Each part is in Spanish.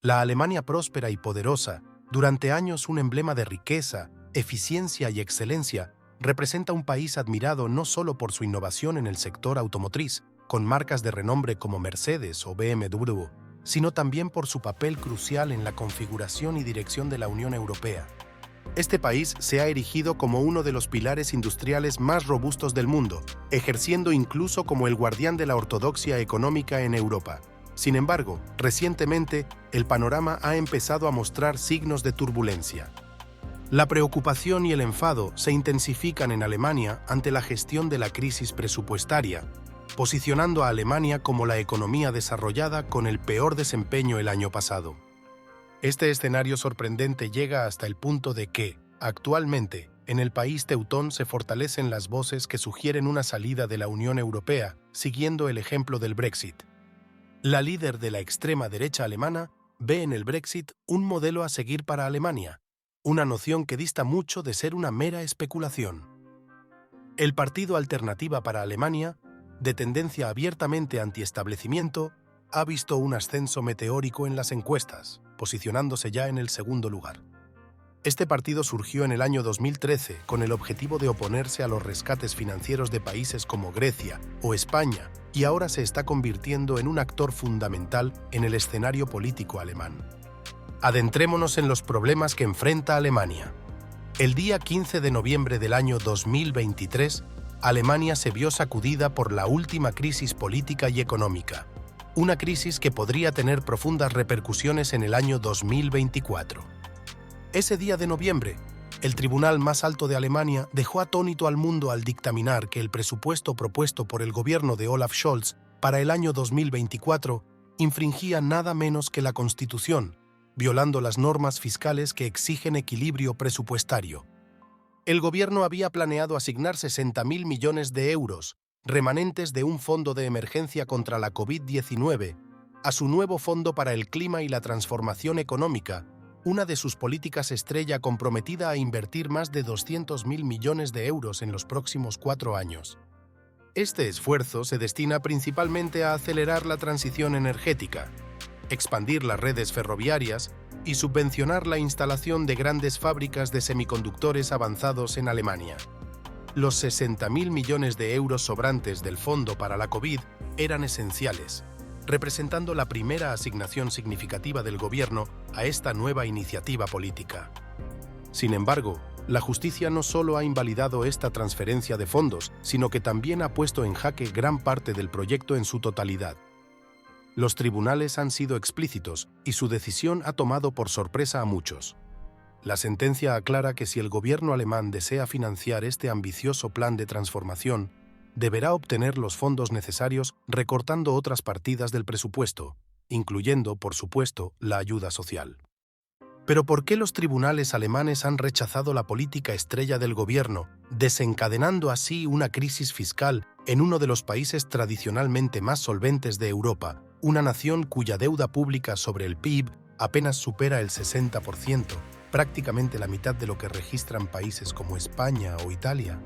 La Alemania próspera y poderosa, durante años un emblema de riqueza, eficiencia y excelencia, representa un país admirado no solo por su innovación en el sector automotriz, con marcas de renombre como Mercedes o BMW, sino también por su papel crucial en la configuración y dirección de la Unión Europea. Este país se ha erigido como uno de los pilares industriales más robustos del mundo, ejerciendo incluso como el guardián de la ortodoxia económica en Europa. Sin embargo, recientemente, el panorama ha empezado a mostrar signos de turbulencia. La preocupación y el enfado se intensifican en Alemania ante la gestión de la crisis presupuestaria, posicionando a Alemania como la economía desarrollada con el peor desempeño el año pasado. Este escenario sorprendente llega hasta el punto de que, actualmente, en el país teutón se fortalecen las voces que sugieren una salida de la Unión Europea, siguiendo el ejemplo del Brexit. La líder de la extrema derecha alemana ve en el Brexit un modelo a seguir para Alemania, una noción que dista mucho de ser una mera especulación. El partido Alternativa para Alemania, de tendencia abiertamente antiestablecimiento, ha visto un ascenso meteórico en las encuestas, posicionándose ya en el segundo lugar. Este partido surgió en el año 2013 con el objetivo de oponerse a los rescates financieros de países como Grecia o España y ahora se está convirtiendo en un actor fundamental en el escenario político alemán. Adentrémonos en los problemas que enfrenta Alemania. El día 15 de noviembre del año 2023, Alemania se vio sacudida por la última crisis política y económica, una crisis que podría tener profundas repercusiones en el año 2024. Ese día de noviembre, el tribunal más alto de Alemania dejó atónito al mundo al dictaminar que el presupuesto propuesto por el gobierno de Olaf Scholz para el año 2024 infringía nada menos que la Constitución, violando las normas fiscales que exigen equilibrio presupuestario. El gobierno había planeado asignar 60.000 millones de euros, remanentes de un fondo de emergencia contra la COVID-19, a su nuevo Fondo para el Clima y la Transformación Económica, una de sus políticas estrella comprometida a invertir más de 200.000 millones de euros en los próximos 4 años. Este esfuerzo se destina principalmente a acelerar la transición energética, expandir las redes ferroviarias y subvencionar la instalación de grandes fábricas de semiconductores avanzados en Alemania. Los 60.000 millones de euros sobrantes del Fondo para la COVID eran esenciales, representando la primera asignación significativa del gobierno a esta nueva iniciativa política. Sin embargo, la justicia no solo ha invalidado esta transferencia de fondos, sino que también ha puesto en jaque gran parte del proyecto en su totalidad. Los tribunales han sido explícitos y su decisión ha tomado por sorpresa a muchos. La sentencia aclara que si el gobierno alemán desea financiar este ambicioso plan de transformación, deberá obtener los fondos necesarios recortando otras partidas del presupuesto, incluyendo, por supuesto, la ayuda social. Pero ¿por qué los tribunales alemanes han rechazado la política estrella del gobierno, desencadenando así una crisis fiscal en uno de los países tradicionalmente más solventes de Europa, una nación cuya deuda pública sobre el PIB apenas supera el 60%, prácticamente la mitad de lo que registran países como España o Italia?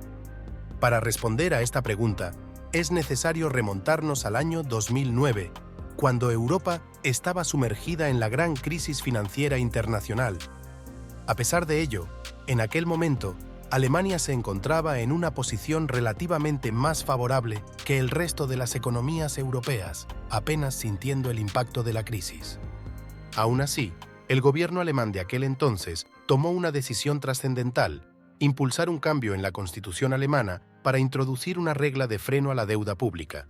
Para responder a esta pregunta, es necesario remontarnos al año 2009, cuando Europa estaba sumergida en la gran crisis financiera internacional. A pesar de ello, en aquel momento, Alemania se encontraba en una posición relativamente más favorable que el resto de las economías europeas, apenas sintiendo el impacto de la crisis. Aún así, el gobierno alemán de aquel entonces tomó una decisión trascendental: impulsar un cambio en la Constitución alemana para introducir una regla de freno a la deuda pública.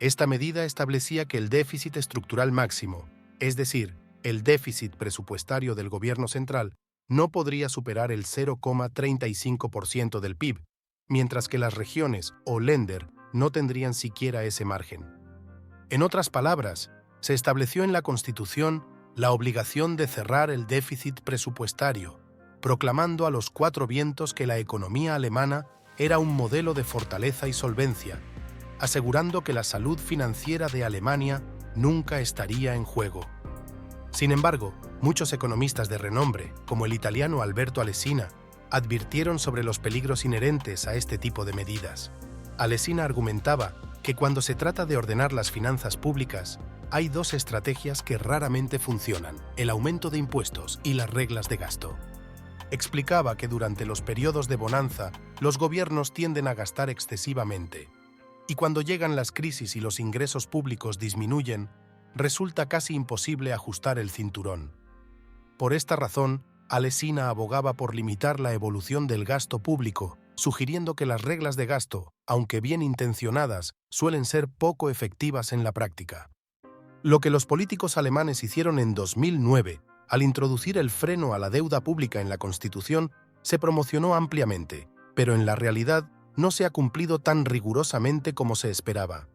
Esta medida establecía que el déficit estructural máximo, es decir, el déficit presupuestario del gobierno central, no podría superar el 0,35% del PIB, mientras que las regiones o Länder no tendrían siquiera ese margen. En otras palabras, se estableció en la Constitución la obligación de cerrar el déficit presupuestario, proclamando a los cuatro vientos que la economía alemana era un modelo de fortaleza y solvencia, asegurando que la salud financiera de Alemania nunca estaría en juego. Sin embargo, muchos economistas de renombre, como el italiano Alberto Alesina, advirtieron sobre los peligros inherentes a este tipo de medidas. Alesina argumentaba que cuando se trata de ordenar las finanzas públicas, hay dos estrategias que raramente funcionan: el aumento de impuestos y las reglas de gasto. Explicaba que durante los periodos de bonanza, los gobiernos tienden a gastar excesivamente, y cuando llegan las crisis y los ingresos públicos disminuyen, resulta casi imposible ajustar el cinturón. Por esta razón, Alsina abogaba por limitar la evolución del gasto público, sugiriendo que las reglas de gasto, aunque bien intencionadas, suelen ser poco efectivas en la práctica. Lo que los políticos alemanes hicieron en 2009, al introducir el freno a la deuda pública en la Constitución, se promocionó ampliamente, pero en la realidad no se ha cumplido tan rigurosamente como se esperaba.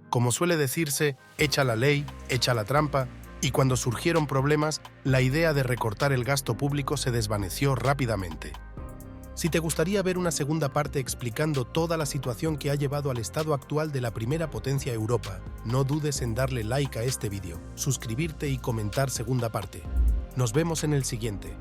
Como suele decirse, hecha la ley, hecha la trampa, y cuando surgieron problemas, la idea de recortar el gasto público se desvaneció rápidamente. Si te gustaría ver una segunda parte explicando toda la situación que ha llevado al estado actual de la primera potencia Europa, no dudes en darle like a este vídeo, suscribirte y comentar segunda parte. Nos vemos en el siguiente.